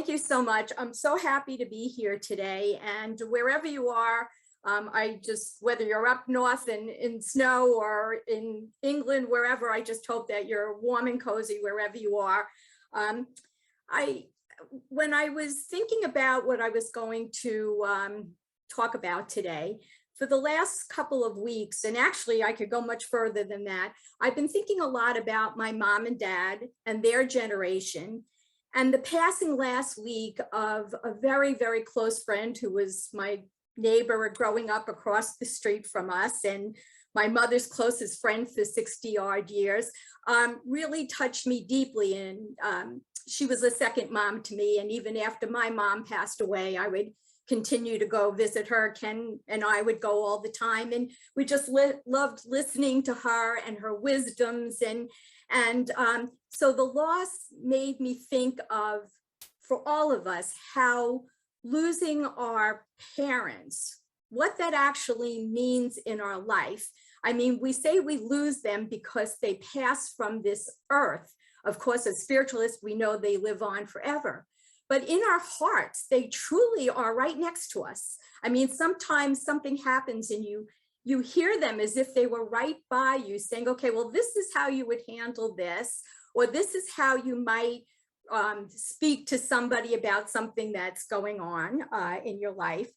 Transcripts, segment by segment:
Thank you so much. I'm so happy to be here today, and wherever you are, whether you're up north in snow or in England, wherever, I just hope that you're warm and cozy wherever you are. Um, I, when I was thinking about what I was going to talk about today, for the last couple of weeks, and actually I could go much further than that, I've been thinking a lot about my mom and dad and their generation, and the passing last week of a very, very close friend who was my neighbor growing up across the street from us, and my mother's closest friend for 60 odd years, really touched me deeply. And she was a second mom to me. And even after my mom passed away, I would continue to go visit her. Ken and I would go all the time, and we just loved listening to her and her wisdoms. And so the loss made me think of, for all of us, how losing our parents, what that actually means in our life. I mean, we say we lose them because they pass from this earth. Of course, as spiritualists, we know they live on forever. But in our hearts, they truly are right next to us. I mean, sometimes something happens and you hear them as if they were right by you saying, okay, well, this is how you would handle this, or this is how you might speak to somebody about something that's going on in your life.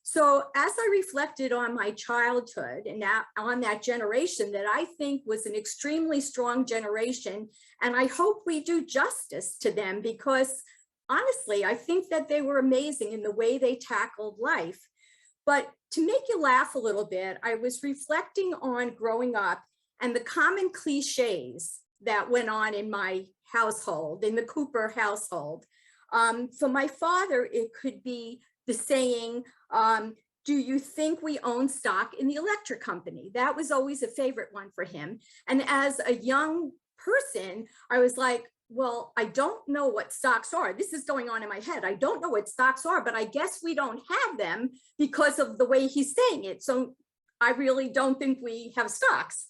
So as I reflected on my childhood and on that generation that I think was an extremely strong generation, and I hope we do justice to them, because honestly, I think that they were amazing in the way they tackled life. But to make you laugh a little bit, I was reflecting on growing up and the common cliches that went on in my household, in the Cooper household. For my father, it could be the saying, do you think we own stock in the electric company? That was always a favorite one for him. And as a young person, I was like, well, I don't know what stocks are. This is going on in my head. I don't know what stocks are, but I guess we don't have them because of the way he's saying it. So I really don't think we have stocks.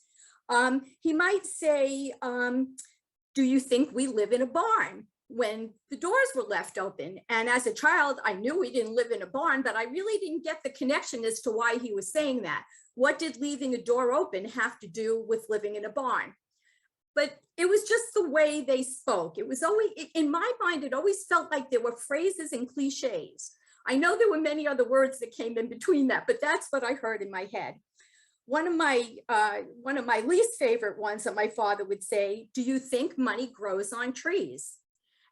He might say, do you think we live in a barn, when the doors were left open? And as a child, I knew we didn't live in a barn, but I really didn't get the connection as to why he was saying that. What did leaving a door open have to do with living in a barn? But it was just the way they spoke. It was always, in my mind, it always felt like there were phrases and cliches. I know there were many other words that came in between that, but that's what I heard in my head. One of my least favorite ones that my father would say, do you think money grows on trees?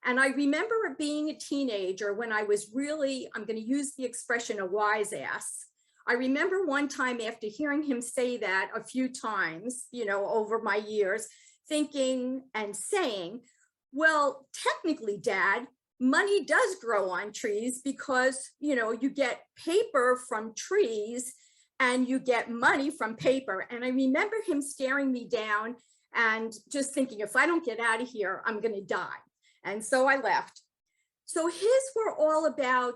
And I remember being a teenager when I was really, I'm going to use the expression, a wise ass. I remember one time after hearing him say that a few times, over my years, thinking and saying, well, technically, Dad, money does grow on trees because, you get paper from trees and you get money from paper. And I remember him staring me down and just thinking, if I don't get out of here, I'm going to die. And so I left. So his were all about,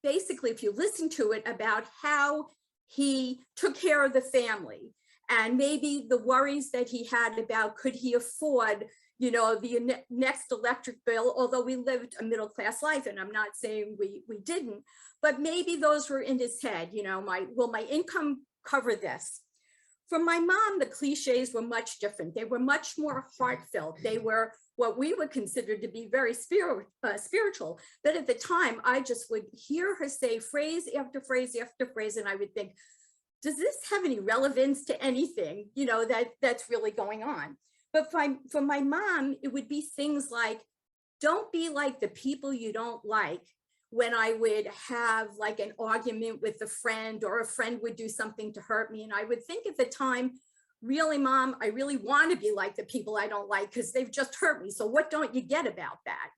basically, if you listen to it, about how he took care of the family, and maybe the worries that he had about, could he afford, the next electric bill, although we lived a middle-class life, and I'm not saying we didn't, but maybe those were in his head, will my income cover this? For my mom, the cliches were much different. They were much more heartfelt. They were what we would consider to be very spiritual. But at the time, I just would hear her say phrase after phrase after phrase, and I would think, does this have any relevance to anything, that's really going on? But for my mom, it would be things like, don't be like the people you don't like. When I would have like an argument with a friend, or a friend would do something to hurt me, and I would think at the time, really, Mom, I really want to be like the people I don't like because they've just hurt me. So what don't you get about that,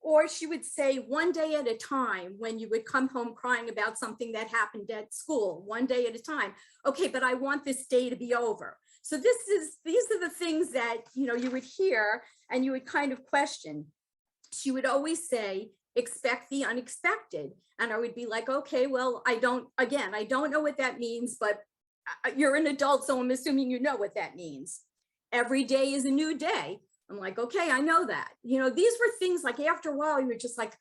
Or she would say, one day at a time, when you would come home crying about something that happened at school, one day at a time. Okay, but I want this day to be over. So these are the things that, you would hear and you would kind of question. She would always say, expect the unexpected. And I would be like, okay, well, I don't know what that means, but you're an adult, so I'm assuming you know what that means. Every day is a new day. I'm like, okay, I know that. You know, these were things like after a while, you were just like,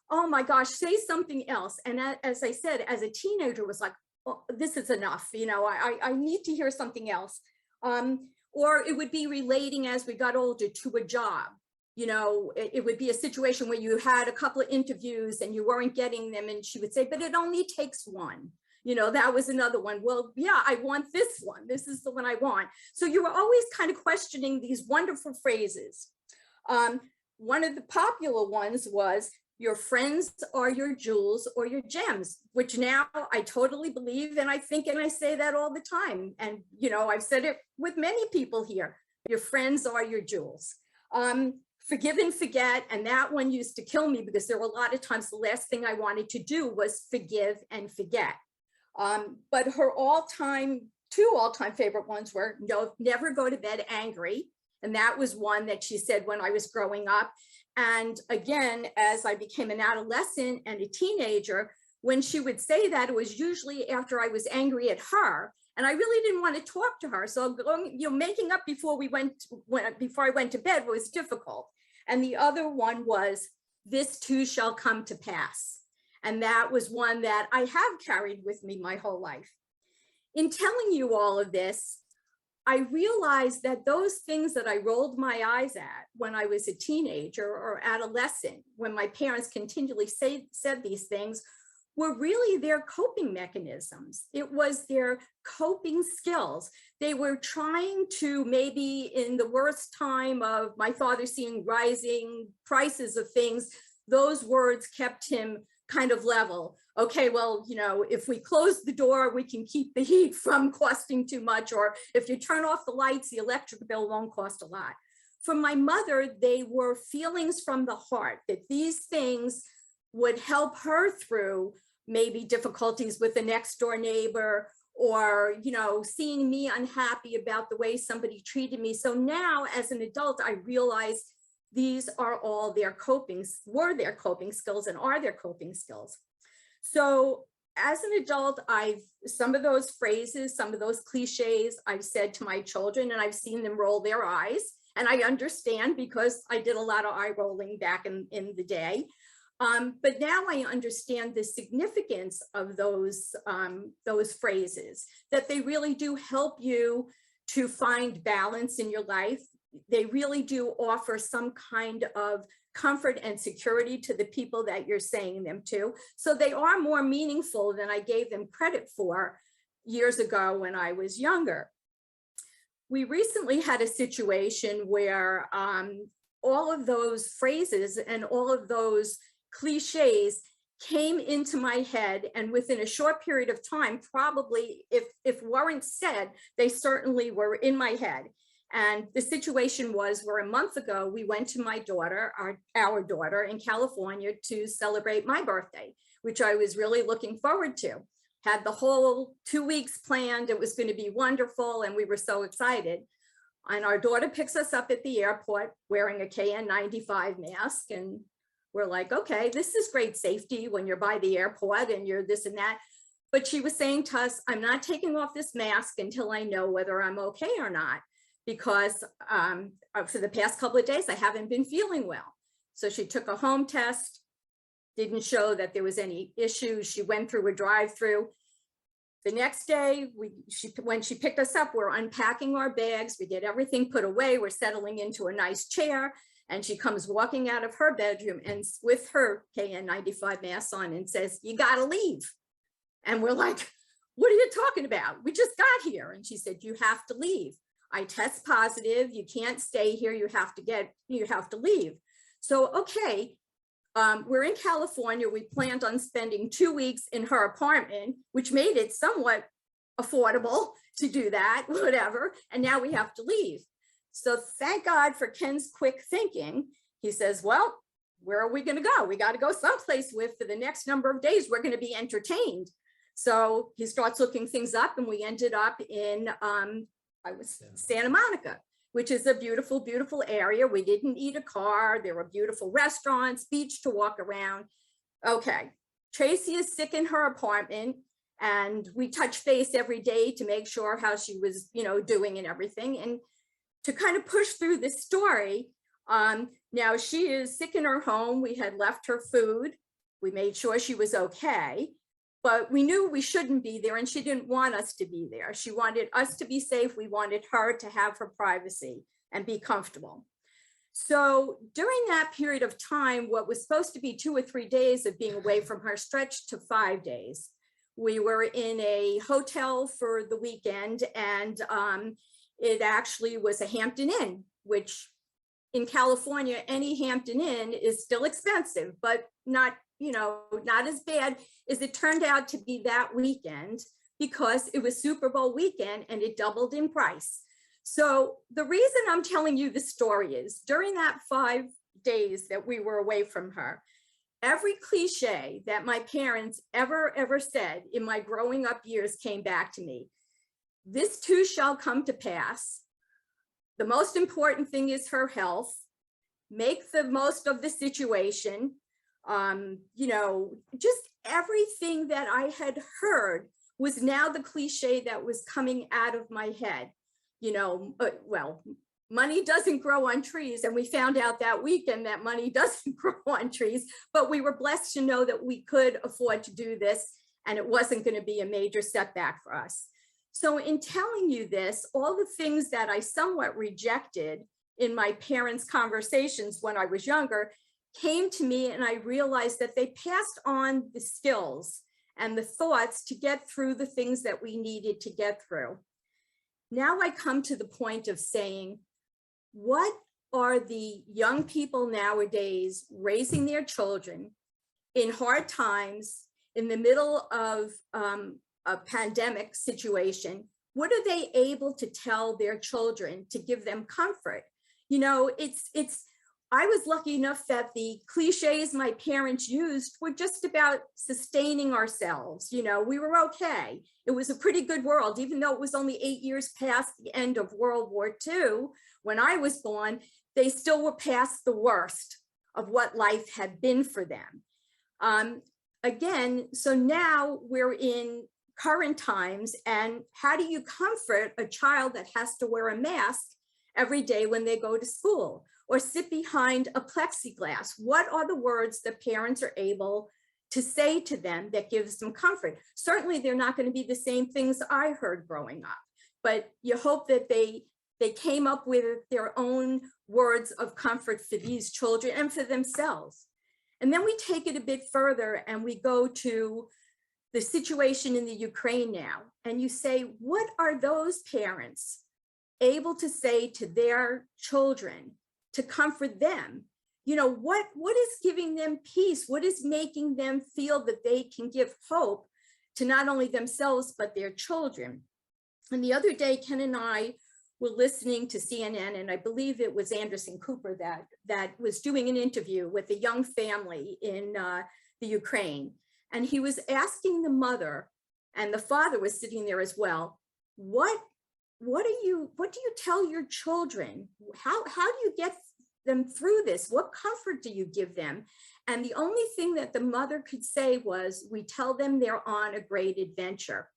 oh my gosh, say something else. And as I said, as a teenager, was like, oh, this is enough. You know, I need to hear something else. Or it would be relating as we got older to a job. You know, it would be a situation where you had a couple of interviews and you weren't getting them. And she would say, but it only takes one. You know, that was another one. Well, yeah, I want this one. This is the one I want. So you were always kind of questioning these wonderful phrases. One of the popular ones was, your friends are your jewels or your gems, which now I totally believe. And I think, and I say that all the time. And, you know, I've said it with many people here. Your friends are your jewels. Forgive and forget. And that one used to kill me because there were a lot of times the last thing I wanted to do was forgive and forget. But her two all-time favorite ones were, no, never go to bed angry. And that was one that she said when I was growing up. And again, as I became an adolescent and a teenager, when she would say that, it was usually after I was angry at her. And I really didn't want to talk to her. So going, you know, making up before I went to bed was difficult. And the other one was, this too shall come to pass. And that was one that I have carried with me my whole life. In telling you all of this, I realized that those things that I rolled my eyes at when I was a teenager or adolescent, when my parents continually said these things, were really their coping mechanisms. It was their coping skills. They were trying to, maybe in the worst time of my father seeing rising prices of things, those words kept him kind of level. Okay, well, you know, if we close the door, we can keep the heat from costing too much, or if you turn off the lights, the electric bill won't cost a lot. For my mother, they were feelings from the heart, that these things would help her through maybe difficulties with the next door neighbor, or, you know, seeing me unhappy about the way somebody treated me. So now as an adult, I realize these are all their coping skills and are their coping skills. So as an adult, some of those phrases, some of those cliches I've said to my children, and I've seen them roll their eyes. And I understand because I did a lot of eye rolling back in the day. But now I understand the significance of those phrases, that they really do help you to find balance in your life. They really do offer some kind of comfort and security to the people that you're saying them to. So they are more meaningful than I gave them credit for years ago when I was younger. We recently had a situation where all of those phrases and all of those cliches came into my head, and within a short period of time, probably if weren't said, they certainly were in my head. And the situation was where a month ago, we went to my daughter, our daughter in California, to celebrate my birthday, which I was really looking forward to. Had the whole 2 weeks planned. It was going to be wonderful. And we were so excited. And our daughter picks us up at the airport wearing a KN95 mask. And we're like, okay, this is great safety when you're by the airport and you're this and that. But she was saying to us, I'm not taking off this mask until I know whether I'm okay or not, because for the past couple of days, I haven't been feeling well. So she took a home test, didn't show that there was any issues. She went through a drive-through. The next day, when she picked us up, we're unpacking our bags. We get everything put away. We're settling into a nice chair. And she comes walking out of her bedroom and with her KN95 mask on and says, you gotta leave. And we're like, what are you talking about? We just got here. And she said, you have to leave. I test positive. You can't stay here. You have to leave. So, okay. We're in California. We planned on spending 2 weeks in her apartment, which made it somewhat affordable to do that, whatever. And now we have to leave. So thank God for Ken's quick thinking. He says, well, where are we going to go? We got to go someplace for the next number of days. We're going to be entertained. So he starts looking things up, and we ended up in Santa Monica, which is a beautiful, beautiful area. We didn't need a car. There were beautiful restaurants, beach to walk around. Okay, Tracy is sick in her apartment, and we touch base every day to make sure how she was, doing and everything. And to kind of push through this story. Now she is sick in her home. We had left her food. We made sure she was okay, but we knew we shouldn't be there, and she didn't want us to be there. She wanted us to be safe. We wanted her to have her privacy and be comfortable. So during that period of time, what was supposed to be 2 or 3 days of being away from her stretched to 5 days. We were in a hotel for the weekend, and it actually was a Hampton Inn, which in California, any Hampton Inn is still expensive, but not, not as bad as it turned out to be that weekend, because it was Super Bowl weekend and it doubled in price. So the reason I'm telling you the story is during that 5 days that we were away from her, every cliche that my parents ever said in my growing up years came back to me. This too shall come to pass. The most important thing is her health. Make the most of the situation. Just everything that I had heard was now the cliche that was coming out of my head. Well, money doesn't grow on trees. And we found out that weekend that money doesn't grow on trees, but we were blessed to know that we could afford to do this, and it wasn't going to be a major setback for us. So in telling you this, all the things that I somewhat rejected in my parents' conversations when I was younger came to me, and I realized that they passed on the skills and the thoughts to get through the things that we needed to get through. Now I come to the point of saying, what are the young people nowadays raising their children in hard times, in the middle of a pandemic situation? What are they able to tell their children to give them comfort? I was lucky enough that the cliches my parents used were just about sustaining ourselves. We were okay. It was a pretty good world, even though it was only 8 years past the end of World War II. When I was born, they still were past the worst of what life had been for them. So now we're in current times, and how do you comfort a child that has to wear a mask every day when they go to school, or sit behind a plexiglass? What are the words that parents are able to say to them that gives them comfort? Certainly, they're not going to be the same things I heard growing up, but you hope that they came up with their own words of comfort for these children and for themselves. And then we take it a bit further and we go to the situation in the Ukraine now, and you say, what are those parents able to say to their children to comfort them? What is giving them peace? What is making them feel that they can give hope to not only themselves, but their children? And the other day, Ken and I were listening to CNN, and I believe it was Anderson Cooper that was doing an interview with a young family in the Ukraine. And he was asking the mother, and the father was sitting there as well, what do you tell your children? How do you get them through this? What comfort do you give them? And the only thing that the mother could say was, we tell them they're on a great adventure.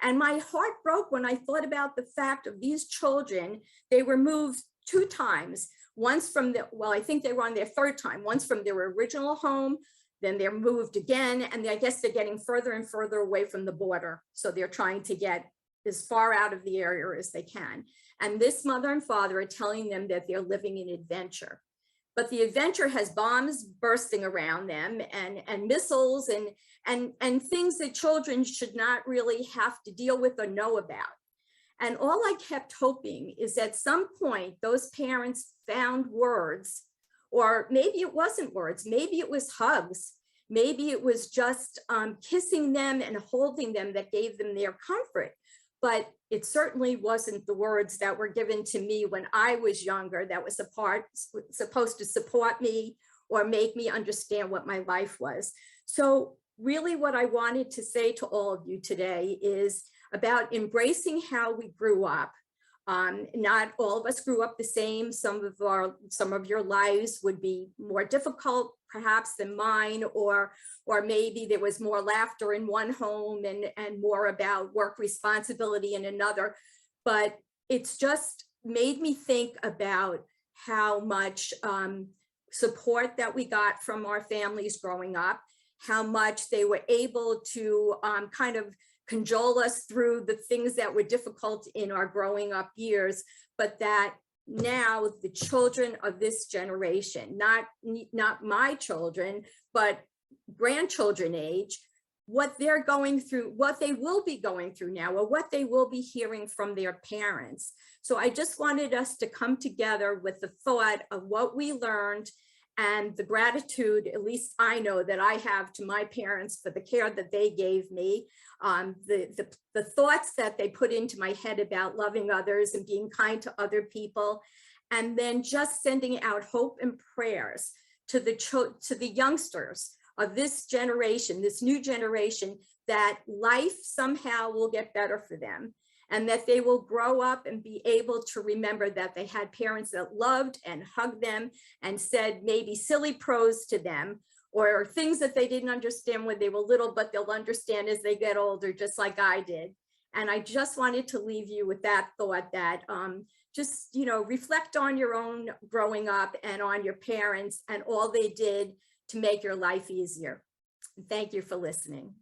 And my heart broke when I thought about the fact of these children. They were moved 2 times, once from I think they were on their 3rd time, once from their original home, then they're moved again. And I guess they're getting further and further away from the border. So they're trying to get as far out of the area as they can. And this mother and father are telling them that they're living an adventure. But the adventure has bombs bursting around them and missiles and things that children should not really have to deal with or know about. And all I kept hoping is at some point those parents found words, or maybe it wasn't words, maybe it was hugs, maybe it was just kissing them and holding them that gave them their comfort. But it certainly wasn't the words that were given to me when I was younger that was supposed to support me or make me understand what my life was. So really what I wanted to say to all of you today is about embracing how we grew up. Not all of us grew up the same. Some of your lives would be more difficult perhaps than mine, or maybe there was more laughter in one home and more about work responsibility in another. But it's just made me think about how much support that we got from our families growing up, how much they were able to kind of cajole us through the things that were difficult in our growing up years, but that now the children of this generation, not my children, but grandchildren age, what they're going through, what they will be going through now, or what they will be hearing from their parents. So I just wanted us to come together with the thought of what we learned and the gratitude, at least I know that I have to my parents for the care that they gave me, the thoughts that they put into my head about loving others and being kind to other people, and then just sending out hope and prayers to the youngsters of this generation, this new generation, that life somehow will get better for them, and that they will grow up and be able to remember that they had parents that loved and hugged them and said maybe silly prose to them, or things that they didn't understand when they were little, but they'll understand as they get older, just like I did. And I just wanted to leave you with that thought that just, you know, reflect on your own growing up and on your parents and all they did to make your life easier. Thank you for listening.